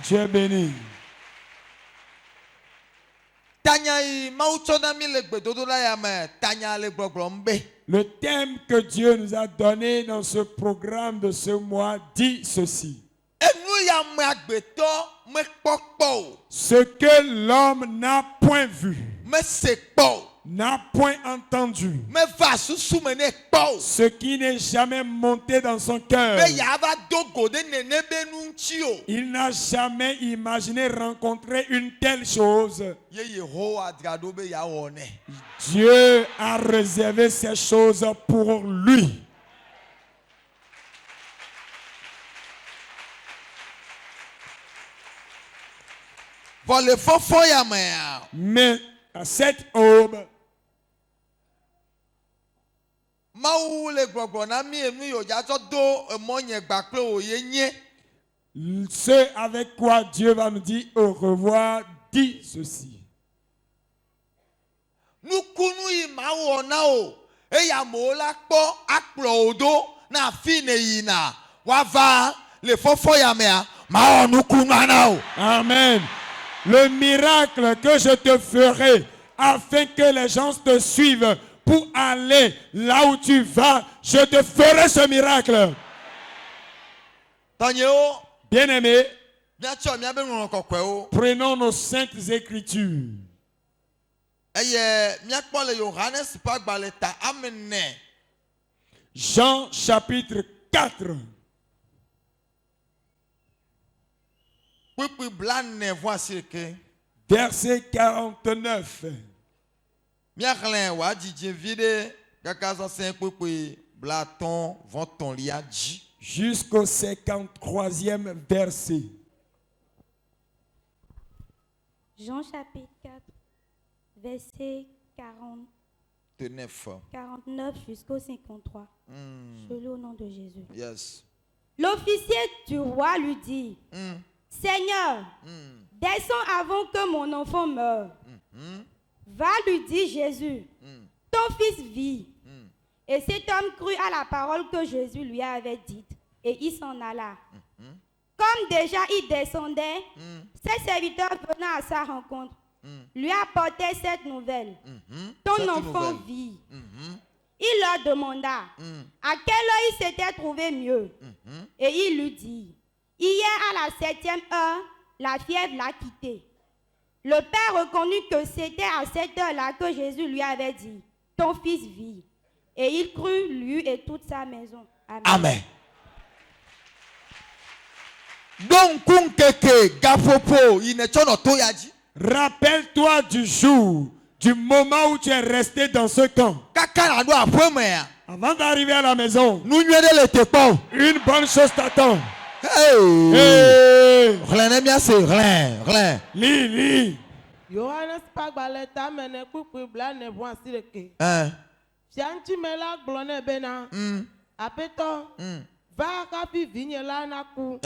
Tu es béni. Le thème que Dieu nous a donné dans ce programme de ce mois dit ceci. Ce que l'homme n'a point vu, n'a point entendu, ce qui n'est jamais monté dans son cœur, il n'a jamais imaginé rencontrer une telle chose. Dieu a réservé ces choses pour lui. Mais à cette aube, ce avec quoi Dieu va nous dire au revoir dit ceci. Amen. Le miracle que je te ferai afin que les gens te suivent pour aller là où tu vas, je te ferai ce miracle. Bien-aimés, prenons nos saintes écritures. Jean chapitre 4. Verset 49. Jusqu'au 53e verset. Jean chapitre 4, verset 49 jusqu'au 53. Je lis au nom de Jésus. Yes. L'officier du roi lui dit, Seigneur, descends avant que mon enfant meure. Va, lui dit Jésus, ton fils vit. Et cet homme crut à la parole que Jésus lui avait dite, et il s'en alla. Comme déjà il descendait, ses serviteurs venant à sa rencontre, lui apportaient cette nouvelle. Ton enfant vit. Il leur demanda à quelle heure il s'était trouvé mieux. Et il lui dit, hier à la 7e heure, la fièvre l'a quitté. Le père reconnut que c'était à cette heure-là que Jésus lui avait dit, ton fils vit. Et il crut, lui et toute sa maison. Amen. Amen. Donc, rappelle-toi du jour, du moment où tu es resté dans ce camp. Avant d'arriver à la maison, une bonne chose t'attend. Hey. Lis. Johannes Pagbaleta mene kukui blane voan sireke. Sianchi mela glone bena. Apeto. Va kapi vinye la naku.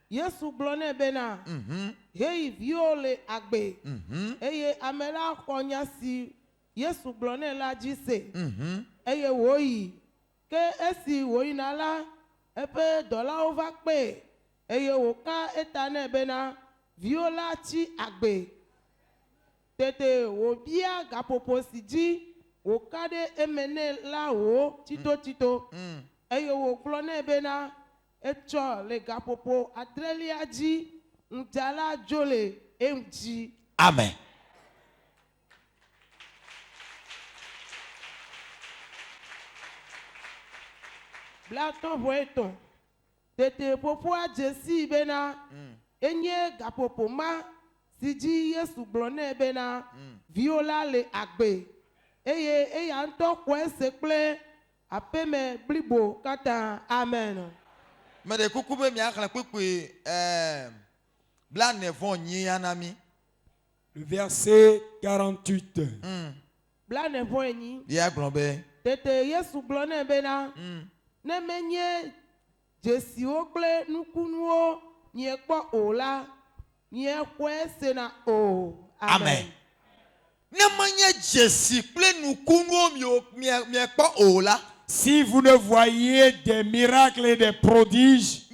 Yesu glone bena. Hei viole agbe. Eye amela konya si. Yesu glone la jise. Eye woyi. Ke esi woyi nala. Epe dola ovakpe. Eye woka etane bena. Viola chi agbe. Tete wobia gapopo siji wokade emene la wo tito eyo wo klone bena echo le gapopo adrelia ji ntala jole emji. Amen. Blaton voeton tete popo a jesi bena enye gapopo ma Siji Yesu blone bena viola le agbe eye eya nto kwen sekple apeme blibo kata amen. Mais de kukube mi akla kukui bla nevon nyi anami. Le verset 48. Bla nevon nyi. Ya glombe. Tete Yesu blone bena ne menye Jesi okle nukunuo nye kwa ola. Amen. Si vous ne voyez des miracles et des prodiges,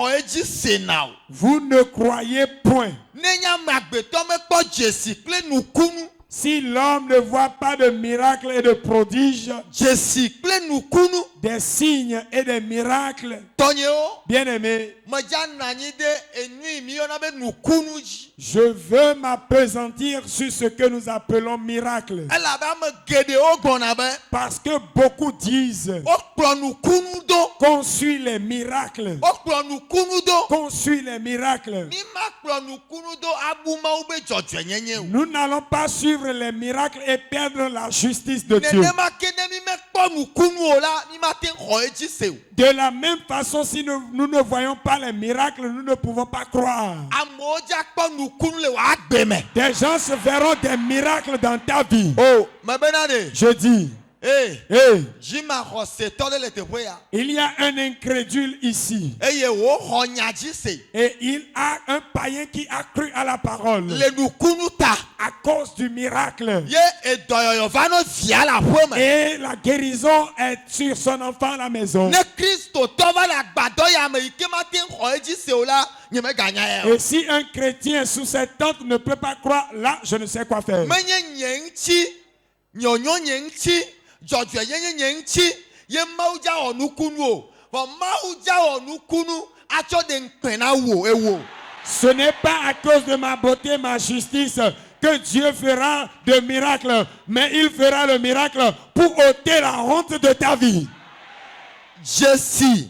xɔ edzi sena o. Vous ne croyez point. Nenye amegbetɔ mekpɔ dzesi kple nukunu. Si l'homme ne voit pas de miracles et de prodiges, Dzesi kple nukunu. des signes et des miracles, Tɔnyewo. bien-aimés, Medza nanyi ɖe enui mi yɔna be nukunu dzi. je veux m'appesantir sur ce que nous appelons miracles. Elabe ame geɖewo gbɔna be. Parce que beaucoup disent Wokplɔ nukunu do. qu'on suit les miracles. Wokplɔ nukunu do. Qu'on suit les miracles. Mi ma kplɔ nukunu do abu Mawu be dzɔdzɔenyenye o. Nous n'allons pas suivre les miracles et perdre la justice de Dieu. Nenema ke ne mi mekpɔ nukunu o la, mi ma te xɔ edzi se o. De la même façon, si nous ne voyons pas les miracles, nous ne pouvons pas croire. Amewo dza kpɔ nukunu le wòa gbe me. Des gens se verront des miracles dans ta vie. O, mebena de. Je dis, Hey, hey, xɔsetɔ ɖe le teƒe ya. il y a un incrédule ici. Eye wo xɔ nya dzi se. Et il a un païen qui a cru à la parole. Le nukunu ta. À cause du miracle. Ye edɔyɔyɔ va no via le aƒe me. Et la guérison est sur son enfant à la maison. Ne Kristotɔ va le agbadɔ ya me yi ke ma te xɔ edzi se o la, nye meganya ya o. Et si un chrétien sous cette tente ne peut pas croire, là, je ne sais quoi faire. Menye nye ŋuti, nyɔnyɔ nye ŋuti, dzɔdzɔenyenye nye ŋuti, ye Mawu dza wɔ nukunu o. Vɔ Mawu dza wɔ nukunu atsɔ de ŋkpɛ na wo ewo. Ce n'est pas à cause de ma beauté, ma justice, que Dieu fera de miracles, mais il fera le miracle pour ôter la honte de ta vie. Dzesi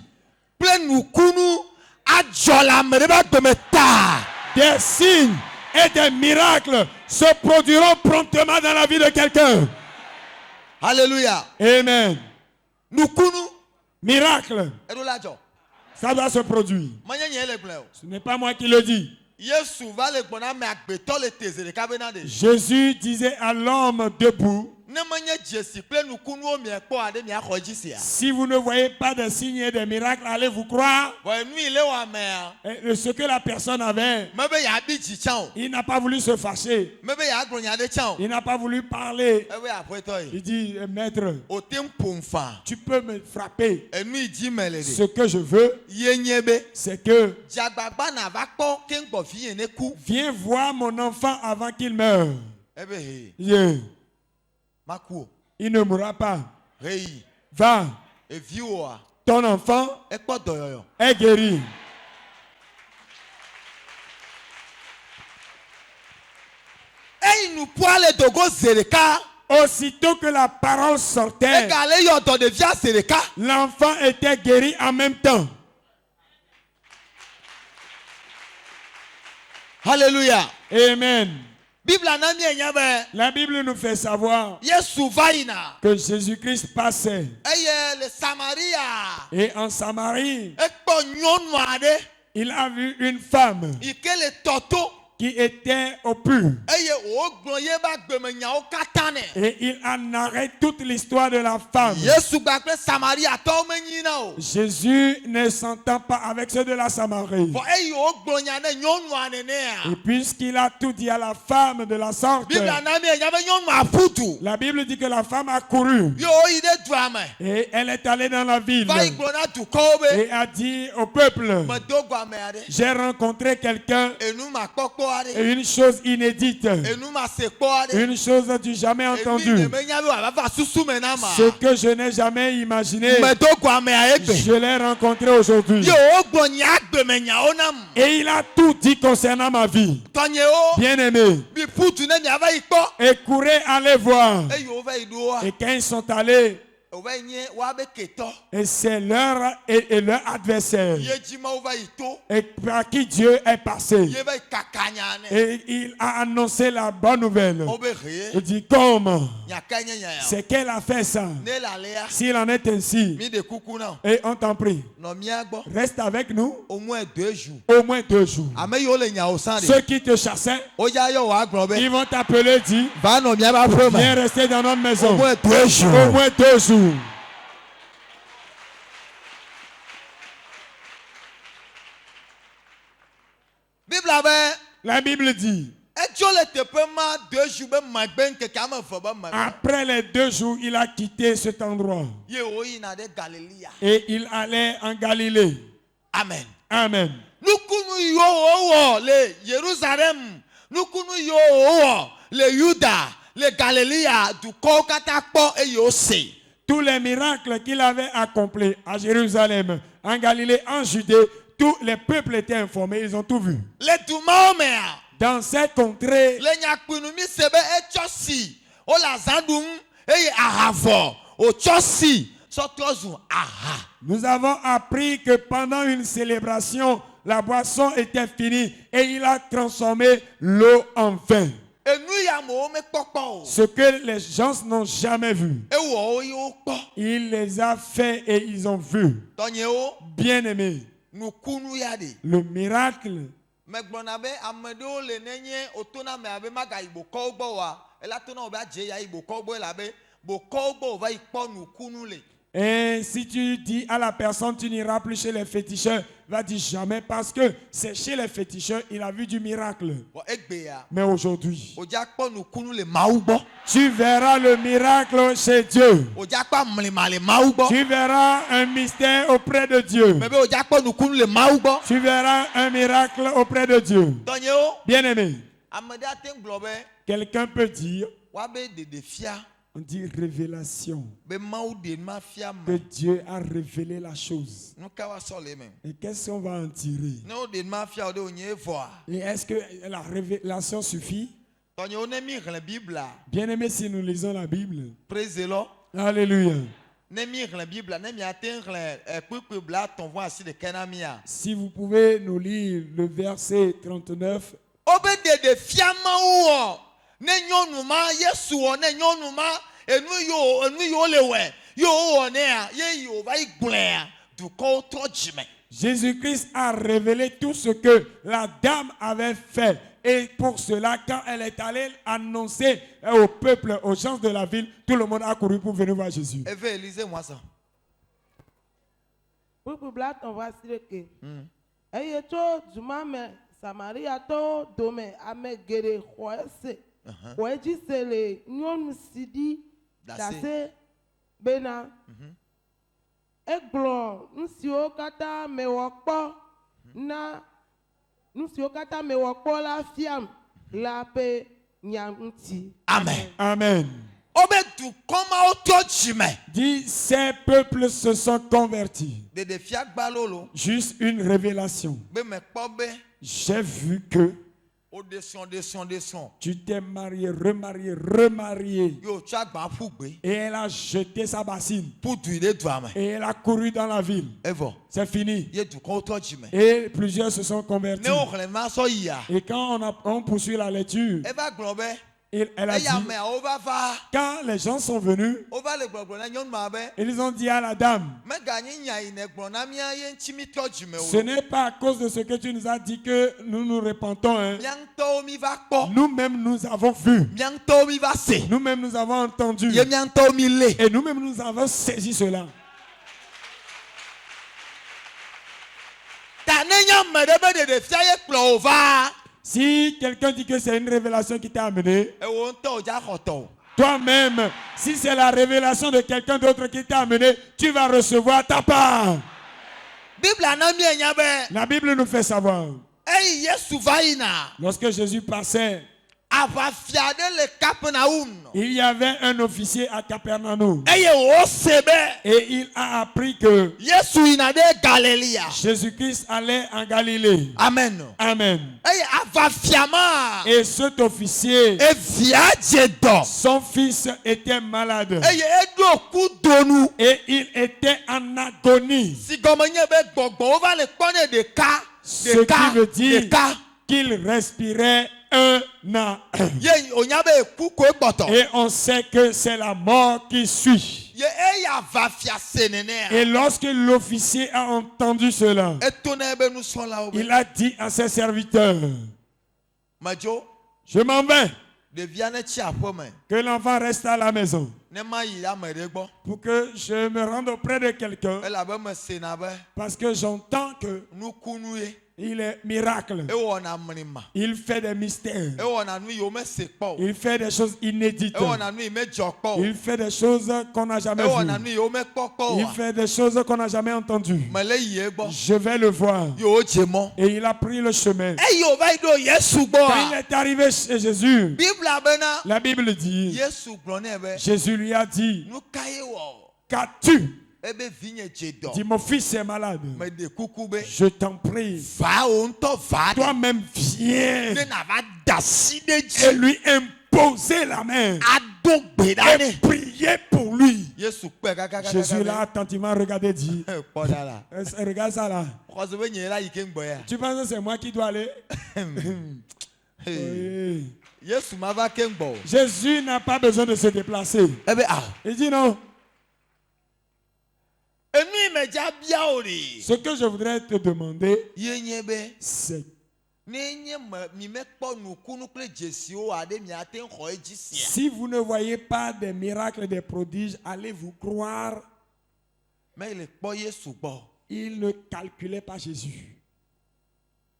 kple nukunu adzɔ le ame ɖe be agbe ta. Des signes et des miracles se produiront promptement dans la vie de quelqu'un. Alléluia. Amen. Nukunu Miracle, eɖo la dzɔ. ça doit se produire. Menye nye le gblẽ o. Ce n'est pas moi qui le dis. Yesu va le gbɔna ame agbetɔ le teze ɖeka bena de. Jésus disait à l'homme debout, Ne menye dzesi kple nukunuwo miekpɔ aɖe miaxɔ edzi sia. si vous ne voyez pas des signes et des miracles, allez-vous croire? Vɔ enu yi le wɔ amea. Et ce que la personne avait, Mebe yeabi dzi tsã o. il n'a pas voulu se fâcher. Mebe yeagblɔ nya ɖe tsã o. Il n'a pas voulu parler. Ebe aƒetɔ yi. Il dit, maître, O te ŋu ƒo nfa. tu peux me frapper. Enu yi dzi me le Ce de. que je veux, Ye nye be. c'est que Dzagbagba nava kpɔ ke ŋgbɔ fi ye ne ku. viens voir mon enfant avant qu'il meure. Ebe he. Yeah. Ma ku o. Il ne mourra pas. Heyi. Va, Eviwoa. ton enfant Ekpɔ dɔyɔyɔ. est guéri. Eyi nupua le dogo ze ɖeka. Aussitôt que la parole sortait, Egale yɔ dɔ ɖevia ze ɖeka. l'enfant était guéri en même temps. Alléluia. Amen. Bible na mi enya be. La Bible nous fait savoir Yesu va yina. que Jésus-Christ passait. Eye le Samaria. Et en Samarie, Ekpɔ nyɔnu aɖe. il a vu une femme Yi ke le tɔto. qui était au pu. Eye wògblɔ ye be agbemenyawo katã nɛ. Et il a narré toute l'histoire de la femme. Yesu gbakple Samariatɔwo menyi na o. Jésus ne s'entend pas avec ceux de la Samarie. Vɔ eyi wògblɔ nya ne nyɔnua nenea. Et puisqu'il a tout dit à la femme de la sorte, Bible na mi enya be nyɔnua ƒu du. la Bible dit que la femme a couru. Ye woyi ɖe dua me. Et elle est allée dans la ville. Va yi gblɔ na dukɔwo be. Et a dit au peuple, Medo gɔame aɖe. j'ai rencontré quelqu'un, Enu makpɔkpɔ aɖe. et une chose inédite, Enu masekpɔ aɖe. une chose du jamais Enu entendu, yi menya be wòava susu me na ma. ce que je n'ai jamais imaginé. Medo gɔamea egbe. Je l'ai rencontré aujourd'hui. Ye wògblɔ nya agbemenyawo nam. Et il a tout dit concernant ma vie. Tɔnyewo. Bien-aimés, Mi ƒu du ne miava yi kpɔ. et courez aller voir. Eye wova yi ɖo wa. Et quand ils sont allés, Wova yi nye woabe ketɔ. et c'est leur, et leur adversaire, Ye dzima wova yi to. et par qui Dieu est passé. Ye va yi kaka nya ne. Et il a annoncé la bonne nouvelle. Wobe hee. Il dit, comment? Nyaka nye nya ya. C'est qu'elle a fait ça. Ne la lea. S'il en est ainsi, Mi de kuku na. et on t'en prie, Nɔ mía gbɔ. reste avec nous Au moins 2 jours. au moins 2 jours. Ame yiwo le nyawo san de. Ceux qui te chassaient, Wodza yɔ wòagblɔ be. ils vont t'appeler, dit, Va nɔ mía be aƒe viens me. rester dans notre Au maison. moins 2 jours. Au moins 2 jours. Bible be. La Bible dit, Etso le teƒe ma 2 jours be magbe ŋkeke ame eve be megbe. après les 2 jours, il a quitté cet endroit. Ye woyina ɖe Galilea. Et il allait en Galilée. Amen. Amen. Nukunu yo le Jérusalem, nukunu yo le Juda, le Galilée, du Kokatapo et Yose. Tous les miracles qu'il avait accomplis à Jérusalem, en Galilée, en Judée, tous les peuples étaient informés, ils ont tout vu. Le Dumaomea. Dans cette contrée, Le Nyakunumi sebe e chosi, o la zandum e ahavo, o chosi, sotozu aha. nous avons appris que pendant une célébration, la boisson était finie et il a transformé l'eau en vin. E nu ya mo me kpokpo. Ce que les gens n'ont jamais vu. E wo o yo kpo. Il les a fait et ils ont vu. Tonye o, Bien-aimés, nukunu ya de. le miracle, Megbona be amedewo le nenye otona me abe maga iboko gbo wa. Ela tona oba je ya iboko gbo la be, boko gbo va ikpo nukunu le. et si tu dis à la personne, tu n'iras plus chez les féticheurs, va dire jamais parce que c'est chez les féticheurs, il a vu du miracle. Bo egbe ya. Mais aujourd'hui, Oja kpo nukunu le mawu gbo. tu verras le miracle chez Dieu. Oja kpo mlima le mawu gbo. Tu verras un mystère auprès de Dieu. Mebe oja kpo nukunu le mawu gbo. Tu verras un miracle auprès de Dieu. Tonye o, Bien-aimé, amede aten glo be, quelqu'un peut dire, wa be de fia. on dit révélation, Be mawu de ma fia que me. Dieu a révélé la chose. Nou ka wa so le men. Et qu'est-ce qu'on va en tirer? No de ma fia o de onye voa. Et est-ce que la révélation suffit? Tonye o ne mi hle Bible la. Bien-aimé, si nous lisons la Bible, Praise the Lord. alléluia. Ne mi hle Bible la, ne mi aten hle kpekpe bla ton voa asi de kenamia. Si vous pouvez nous lire le verset 39, Obe de fia mawu o. Ne nyonu ma Yesu o ne nyonu ma enu yo le we. Yo o ne a, ye yo va igblen a. Du ko to jime. Jésus-Christ a révélé tout ce que la dame avait fait. Et pour cela, quand elle est allée annoncer au peuple, aux gens de la ville, tout le monde a couru pour venir voir Jésus. Eve lisez moi ça. Pour bla ton va si le ke. Eye to zuma me Samaria to dome ame gere khoese. Khoeji se le nyonu sidi dase bena. Egblon nsio kata me wokpo na nsio kata me wokpo la fiam la pe nyamti. Amen. Amen. Obe du koma o to jime. Dit, ces peuples se sont convertis. De fia gbalolo. Juste une révélation. Be me kpo be. J'ai vu que O descend. tu t'es marié, remarié. Yo tsa gba fugbe. Et elle a jeté sa bassine. Pour du de douame. Et elle a couru dans la ville. Evo. C'est fini. Ye du ko to jime. Et plusieurs se sont convertis. Ne o hle ma so ya. Et quand on poursuit la lecture, Eva globe. elle a dit, Eya me o va va. quand les gens sont venus, O va le gbogbo na nyonu ma be. ils ont dit à la dame, Me ganyi nya ine gbon na mia ye ntimi to jime ce o. n'est pas à cause de ce que tu nous as dit que nous nous repentons. Hein. Mianto mi va kpo. Nous-mêmes, nous avons vu. Mianto mi va se. Nous-mêmes, nous avons entendu. Ye mianto mi le. Et nous-mêmes, nous avons saisi cela. Ta ne nya me de fia ye kplo o va. Si quelqu'un dit que c'est une révélation qui t'a amené, E wo nto o ja khoto. toi-même, si c'est la révélation de quelqu'un d'autre qui t'a amené, tu vas recevoir ta part. Bible na mi enya be. La Bible nous fait savoir. Ei Yesu va ina. Lorsque Jésus passait, Ava fia de le Capernaum. il y avait un officier à Capernaum. Eye o sebe. Et il a appris que Yesu ina de Galilée. Jésus-Christ allait en Galilée. Amen. Amen. Eye ava fiama. Et cet officier, E via jedo. son fils était malade. Eye edo ku donu. Et il était en agonie. Si gomenye be gbogbo o va le pone de ka. Ce qui veut dire qu'il respirait un an. Ye onyabe ku ko gboto. Et on sait que c'est la mort qui suit. Ye eya va fia senene. Et lorsque l'officier a entendu cela, Etone be nu so la o. il a dit à ses serviteurs, Majo je m'en vais, de viane chi apome. que l'enfant reste à la maison, Ne ma yi amere gbo. pour que je me rende auprès de quelqu'un, Ela be me sena be parce que j'entends que nu kunu ye. il est miracle. ewɔna mlima, Il fait des mystères. ewɔna nu yi wome se kpɔ o, Il fait des choses inédites. ewɔna nu yi me dzɔ kpɔ Il fait des choses qu'on n'a jamais ewɔna vues. nu yi wome kpɔ kpɔ Il o, fait des choses qu'on n'a jamais entendues. mele yie gbɔ, Je vais le voir. yi wo dze mɔ, Et il a pris le chemin. eyi o va yi ɖo Yesu Quand il gbɔa, est arrivé chez Jésus, Bibla bena, la Bible dit, Yesu gblɔ nɛ be, Jésus lui a dit, nu ka ye wɔ, qu'as-tu? ebe vinye dze dɔ, Dit, mon fils est malade. me de kuku be, Je t'en prie. va o ŋutɔ va ɖe, Toi-même viens ne na va da si ɖe et dzi, lui imposer la main ado gbe ɖa et nɛ. prier pour lui. Yesu kpɛ Jésus l'a kakakaka attentivement regardé dit, kpɔ da la, regarde ça là. xɔse be nye la yi ke ŋgbɔ ya. Tu penses que c'est moi qui dois aller? Oui. Yesu ma va ke ŋgbɔ o. Jésus n'a pas besoin de se déplacer. Ebe ah. Il dit non. Enu yi me dza bia o de. Ce que je voudrais te demander, Ye nye be c'est ne nye me mi me kpɔ nukunu kple dzesiwo aɖe miate ŋu xɔ edzi sia. si vous ne voyez pas des miracles, des prodiges, allez-vous croire? Me le kpɔ Yesu gbɔ. Il ne calculait pas Jésus.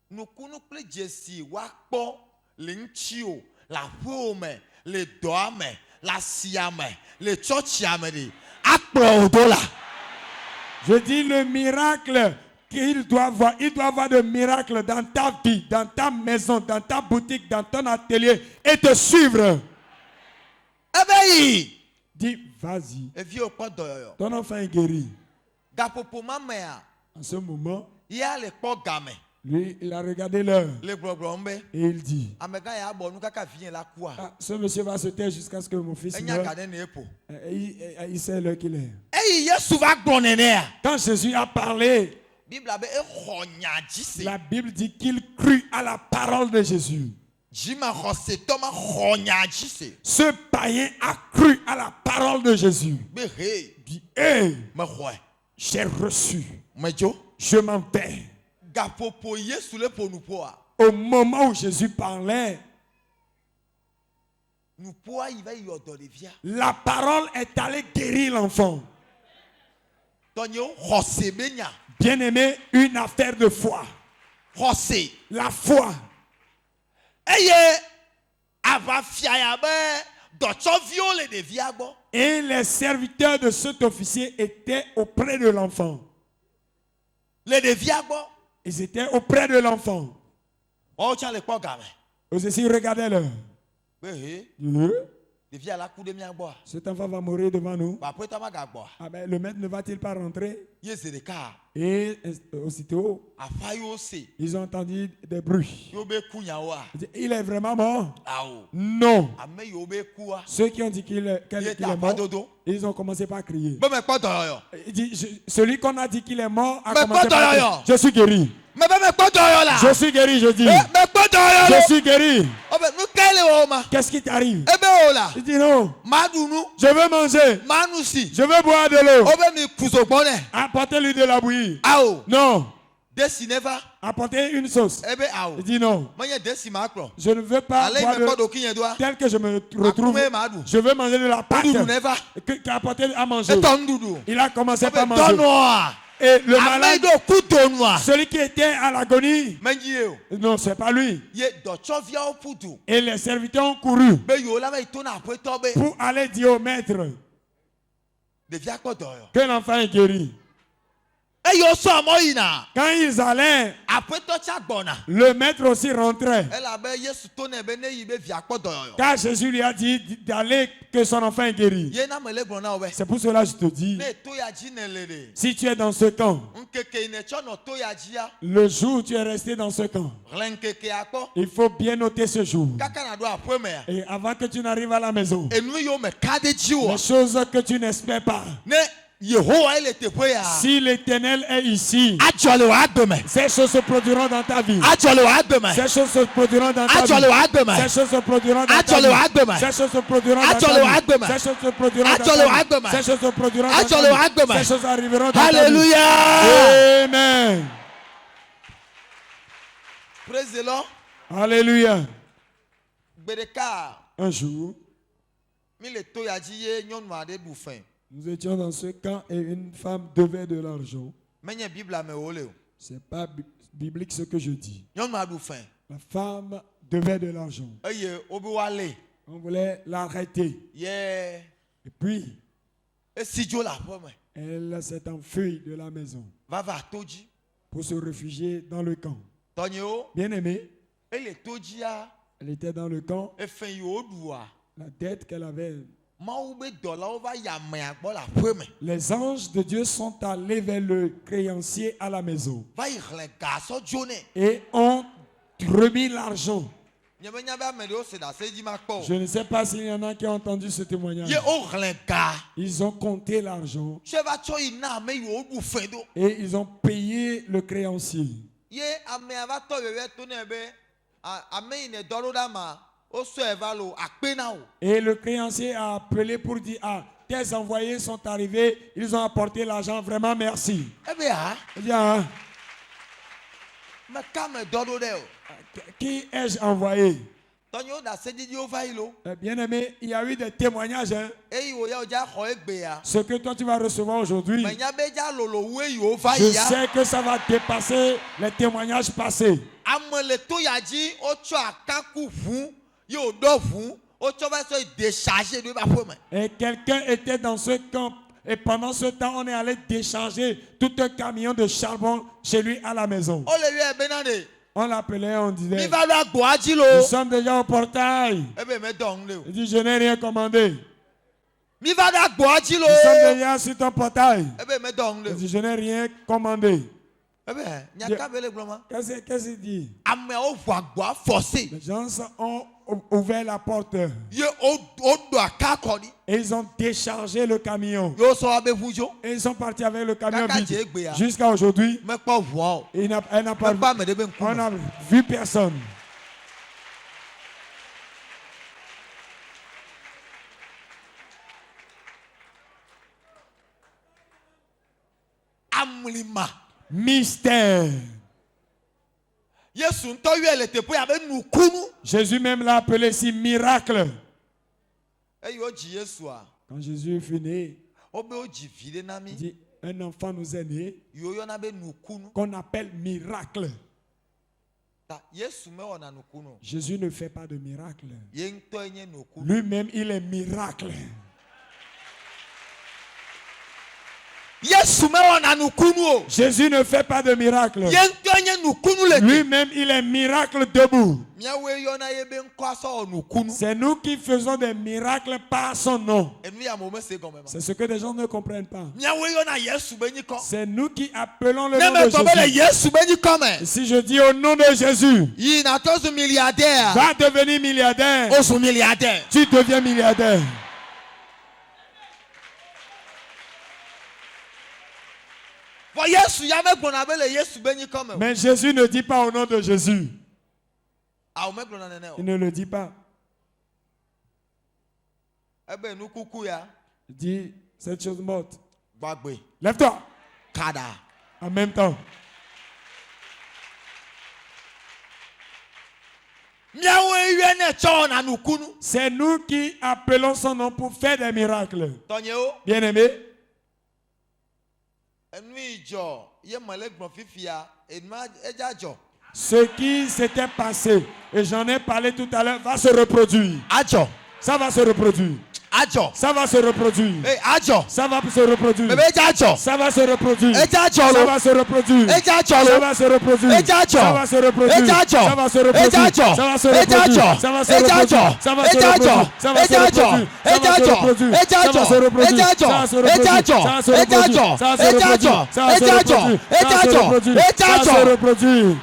Nukunu kple dzesi wa kpɔ le ŋutsiwo, le aƒewo me, le dɔa me, le asia me, le tsɔtsia me de. Akplɔ o do la. Je dis le miracle qu'il doit voir. Il doit avoir des miracles dans ta vie, dans ta maison, dans ta boutique, dans ton atelier et te suivre. Ebe yi. Dis, vas-y. Eviwo kpɔ dɔyɔyɔ. Ton enfant est guéri. Gaƒoƒo ma mea, En ce moment, ya le kpɔ game. lui, il a regardé l'heure Le gblɔgblɔm be. et il dit, Amegã ya bɔ nu kaka vi la kua. ah, ce monsieur va se taire jusqu'à ce que mon fils Enya meure. ga ɖe ne eƒo. Il sait l'heure qu'il est. Eyi Yesu va gblɔ nenea. Quand Jésus a parlé, Bible be exɔ nya dzi se. la Bible dit qu'il crut à la parole de Jésus. Dzimaxɔsetɔ ma xɔ nya dzi se. Ce païen a cru à la parole de Jésus. Be he, Dit, hé, me xɔe. j'ai reçu, Me dzo. je m'en vais. Gaƒoƒo Yesu le ƒo nuƒoa. Au moment où Jésus parlait, Nuƒoa yi va yi yɔ dɔɖevia. la parole est allée guérir l'enfant. Tɔnyewo xɔse be nya. Bien-aimé, une affaire de foi. Xɔse. La foi. Eye avafia ya be dɔtsɔviwo le ɖevia gbɔ. Et les serviteurs de cet officier étaient auprès de l'enfant. Le ɖevia gbɔ. Ils étaient auprès de l'enfant. Wɔwo tsã le kpɔ game. Eux aussi, regardez-le. Be he, Hein? ɖevia la ku ɖe mía gbɔa. Cet enfant va mourir devant nous. Ba aƒetɔ ma gagbɔa. Ah ben, le maître ne va-t-il pas rentrer? Ye zi ɖeka. Et aussitôt, Aƒa yiwo se. ils ont entendu des bruits. Yiwo be ku nyawoa. Ils disent, il est vraiment mort? Awo. Non. Ame yiwo be kua. Ceux qui ont dit qu'il est, Ye qu'il ta est mort, aƒadodo. ils ont commencé par crier. Be me kpɔ dɔyɔyɔ. Il dit, celui qu'on a dit qu'il est mort a Mais commencé pas par d'ailleurs. crier. Je suis guéri. Me be me kpɔ dɔyɔ la. Je suis guéri, je dis. Me kpɔ dɔyɔ Je la. suis guéri. O be nu ka le wɔ ma. Qu'est-ce qui t'arrive? Ebe o la. Il dit non. Ma ɖu nu. Je veux manger. Ma nu si. Je veux boire de l'eau. O be mi kuzo gbɔ nɛ. Apportez-lui de la bouillie. Awo. Non. Desi ne va. Apportez une sauce. Ebe awo. Il dit non. Menye desi ma kplɔ. Je ne veux pas Ale yi boire me kpɔ de... ɖoki nye doa. tel que je me retrouve. Akume ma ɖu. Je veux manger de la pâte. Nuɖuɖu ne va. Apportez à manger. Etɔ nuɖuɖu. Il a commencé O par be manger. dɔnɔa. Et le Ame malade, yi ɖo ku donua. celui qui était à l'agonie, Menyi ye o. non, c'est pas lui. Ye dɔtsɔviawo ƒu du. Et les serviteurs ont couru Be yiwo la be yi to na aƒetɔ be. pour aller dire au maître Ɖevia kpɔ dɔyɔ. que l'enfant est guéri. Eyiwo sɔ mɔ yina. Quand ils allaient, Aƒetɔ tsa gbɔna. le maître aussi rentrait. Elabe Yesu to nɛ be ne yi be via kpɔ dɔyɔyɔ. Car Jésus lui a dit d'aller que son enfant est guéri. Ye na me le gblɔ na wo be. C'est pour cela que je te dis, Ne to ya dzi ne le de. si tu es dans ce camp, Nkeke yi ne tsɔ nɔ to ya dzia. le jour où tu es resté dans ce camp, Hlẽ nkekea kpɔ. il faut bien noter ce jour. Kaka na ɖo aƒe mea. Et avant que tu n'arrives à la maison, Enu yiwo me ka ɖe dzi o. les choses que tu n'espères pas, Ne Yehowa le teƒe ya. si l'Éternel est ici, Adzɔ le wò agbe me. ces choses se produiront dans ta vie. Adzɔ le wò agbe me. Ces choses se produiront dans ta Adzɔ le vie. wò agbe me. Ces choses se produiront dans ta Adzɔ le wò vie. agbe me. Ces choses se produiront dans Adzɔ ta le wò vie. agbe me. Ces choses se produiront dans Adzɔ le wò ta agbe vie. me. Ces choses se produiront dans Adzɔ le wò ta agbe me. vie. Ces choses arriveront dans ta vie. Alléluia. Amen. Praise the Lord. Alléluia. Gbe ɖeka Un jour, mi le to ya dzi ye nyɔnu aɖe ɖu fɛn. nous étions dans ce camp et une femme devait de l'argent. Menye Biblia me wo le o. C'est pas biblique ce que je dis. Nyɔnu aɖu fɛn. La femme devait de l'argent. Eye wobe woalé. On voulait l'arrêter. Yɛ Et puis, esi dzo le aƒe me. elle s'est enfuie de la maison Va va to dzi. pour se réfugier dans le camp. Tɔnyewo. Bien-aimée, Ele to dzia. elle était dans le camp. Efɛn yi woɖua. La dette qu'elle avait. Mawu be dɔlawo va yi amea gbɔ le aƒe me. Les anges de Dieu sont allés vers le créancier à la maison Va yi xlẽ gasɔ dzo nɛ. et ont remis l'argent. Nye be nya be ame ɖewo se ɖase dzi ma kpɔ o. Je ne sais pas s'il y en a qui ont entendu ce témoignage. Ye wo xlẽ ga. Ils ont compté l'argent Tse va tsɔ yi na ame yi woɖu fɛn do. et ils ont payé le créancier. Ye amea va tɔ vevie to nɛ be ame yi ne dɔ ɖo ɖa ma wosɔe va lo akpe na o. Et le créancier a appelé pour dire, ah, tes envoyés sont arrivés, ils ont apporté l'argent, vraiment merci. Ebe ha. Il dit, ah, Me ka me dɔ ɖo ɖe o. qui ai-je envoyé? Tɔnyewo ɖase dzidzi wo va yi lo. Bien-aimé, il y a eu des témoignages. Hein. Eyi wo ya wo dza xɔ egbea. Ce que toi tu vas recevoir aujourd'hui, Me nya be dza lolo wu eyi wo va je yi ya. sais que ça va dépasser les témoignages passés. Ame le to ya dzi wotsɔ akaku ʋu ye woɖɔ ʋu wotsɔ va sɔ yi décharger ɖo eba ƒe me. Et quelqu'un était dans ce camp. Et pendant ce temps, on est allé décharger tout un camion de charbon chez lui à la maison. Wo le yɔ bena de. On l'appelait, on disait, Mi va ɖo agboa dzi lo. nous sommes déjà au portail. Ebe me dɔ ŋu le o. Il dit, je n'ai rien commandé. Mi va ɖo agboa dzi lo. Nous sommes déjà sur ton portail. Ebe me dɔ ŋu le Il o. dit, je n'ai rien commandé. Ebe nyaka be le gblɔ ma. Qu'est-ce qu'il dit? Ameawo ʋu agboa forcé. Les gens ont ouvert la porte Ye woɖo aka kɔ ɖi. et ils ont déchargé le camion. Ye wosɔ wa be ʋu dzo. Et ils sont partis avec le camion Kaka vide. dze egbea. Jusqu'à aujourd'hui, Mekpɔ ʋua o. elle n'a Mekpɔ pas, ame ɖe be on ŋkume. n'a vu personne. Amlima. Mystère. Yesu ŋutɔ yɔe le teƒe abe nukunu. Jésus même l'a appelé ici miracle. Eyi wodzi Yesua. Quand Jésus fut né, Wobe wodzi vi ɖe na il mi. dit, un enfant nous est né Yi woyɔna be nukunu. qu'on appelle miracle. Ta Yesu mewɔna nukunu o. Jésus ne fait pas de miracle. Ye ŋutɔe nye nukunu. Lui-même, il est miracle. Yesu mewɔna nukunu o. Jésus ne fait pas de miracle. Ye ŋutɔe nye nukunu le te. Lui-même, il est miracle debout. Miawoe yɔna ye be ŋkɔ asɔ wɔ nukunu. C'est nous qui faisons des miracles par son nom. Enu ya mo me se gɔme ma. C'est ce que les gens ne comprennent pas. Miawoe yɔna Yesu be nyikɔ. C'est nous qui appelons le Ne nom me de gɔ be le Jésus. Yesu be nyikɔ me. Et si je dis au nom de Jésus, Yi na tɔ zu milliardaire. va devenir milliardaire, O zu milliardaire. tu deviens milliardaire. Vɔ Yesu ya me gblɔna be le Yesu be nyikɔ me o. Mais Jésus ne dit pas au nom de Jésus. Awo me gblɔna nene Il o. ne le dit pas. Ebe nukuku ya. Il dit cette chose morte. Gbagbe. Lève-toi. Kada. En même temps. Miawoe yɔne tsɔ wɔna nukunu. C'est nous qui appelons son nom pour faire des miracles. Tɔnyewo. Bien-aimés, Enu yi dzɔ ye mele gblɔ fifia enua edza dzɔ. ce qui s'était passé, et j'en ai parlé tout à l'heure, va se reproduire. Adzɔ. Ça va se reproduire. Adzɔ. Ça va se reproduire. Ee adzɔ. Ça va se reproduire. Bebe edza dzɔ. Ça va se reproduire. Edza dzɔ Ça lo. va se reproduire. Edza dzɔ Ça lo. va se reproduire. Edza dzɔ. Ça va se reproduire. Edza dzɔ. Ça va se reproduire. Edza dzɔ. Ça va se Edza reproduire. dzɔ. Ça va se Edza reproduire. dzɔ. Ça va se Edza reproduire. dzɔ. Ça va se Edza dzɔ. reproduire. Ça Edza va se dzɔ. reproduire. Edza Ça va dzɔ. se reproduire. Edza dzɔ. Ça va se Edza reproduire. dzɔ. Ça va se Edza reproduire. dzɔ. Ça va se Edza reproduire. dzɔ. Ça va se Edza dzɔ. reproduire. Ça va Edza se dzɔ. reproduire. Edza Ça va se dzɔ. reproduire.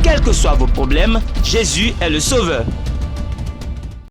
Quels que soient vos problèmes, Jésus est le Sauveur.